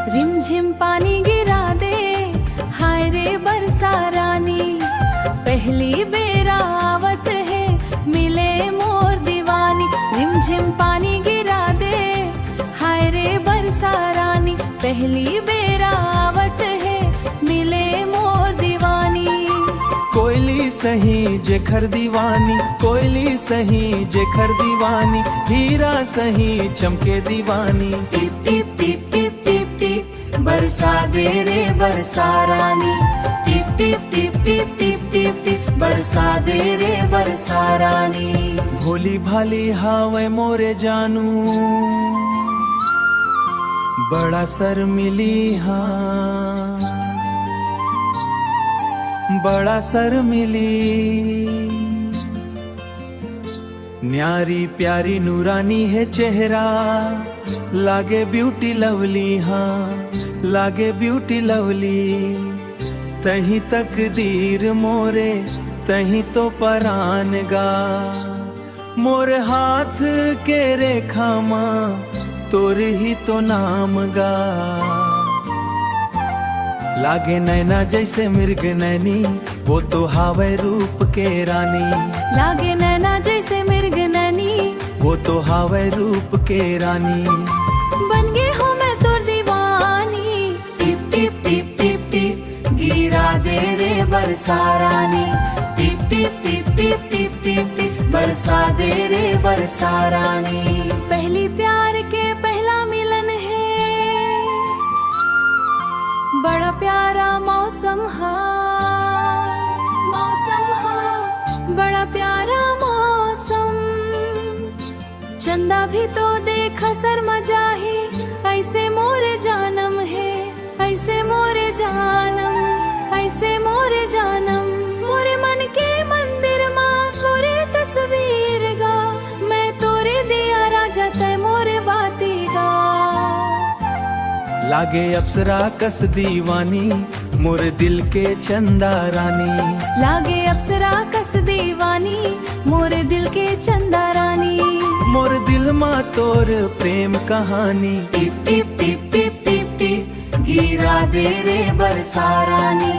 रिमझिम पानी गिरा दे, हाय रे बरसा रानी। पहली बेरा आवत है, मिले मोर दीवानी। रिमझिम पानी गिरा दे, हाय रे बरसा रानी। पहली बेरा आवत है, मिले मोर दीवानी। कोयली सही जेखर दीवानी, कोयली सही जेखर दीवानी। हीरा सही चमके दीवानी। टिप टिप टिप टिप टिप टिप बरसा दे रे बरसा रानी। टिप टिप टिप टिप टिप टिप टिप बरसा दे रे बरसा रानी। भोली भाली हावे मोरे जानू, बड़ा सर मिली हाँ, बड़ा सर मिली। न्यारी प्यारी नूरानी है चेहरा, लागे ब्यूटी लवली हाँ, लागे ब्यूटी लवली। तही तकदीर मोरे, तही तो परान गा। मोर हाथ के रेखा माँ, तोर ही तो नाम गा। लागे नैना जैसे मृग नैनी, वो तो हावे रूप के रानी। लागे नैना जैसे मृग नैनी, वो तो हावे रूप के रानी। बन गई हूँ मैं तोर दीवानी। टिप टिप टिप टिप टिप गिरा दे रे बरसा रानी। टिप टिप टिप टिप टिप टिप टिप बरसा दे रे बरसा रानी। पहली प्यार के पहला मिलन है, बड़ा प्यारा मौसम हा, मौसम हा, बड़ा प्यारा मौसम। चंदा भी तो देखा शर्मा जाही, ऐसे मोरे जानम है, ऐसे मोरे जानम, ऐसे मोरे जानम। मोरे मन के मंदिर माँ तोरे तस्वीर गा, मैं तोरे दिया राजा तय मोरे बाती गा। लागे अप्सरा कस दीवानी, मोर दिल के चंदा रानी। लागे अप्सरा कस दीवानी, मोर दिल के चंदा रानी। मोर दिल माँ तोर प्रेम कहानी। टिप टिप टिप टिप टिप टिप गिरा दे रे बरसा रानी।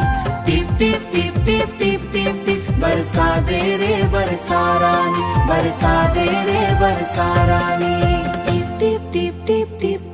टिप टिप टिप टिप टिप टिप टिप बरसा दे रे बरसा रानी। बरसा दे रे बरसा रानी। टिप टिप टिप टिप टिप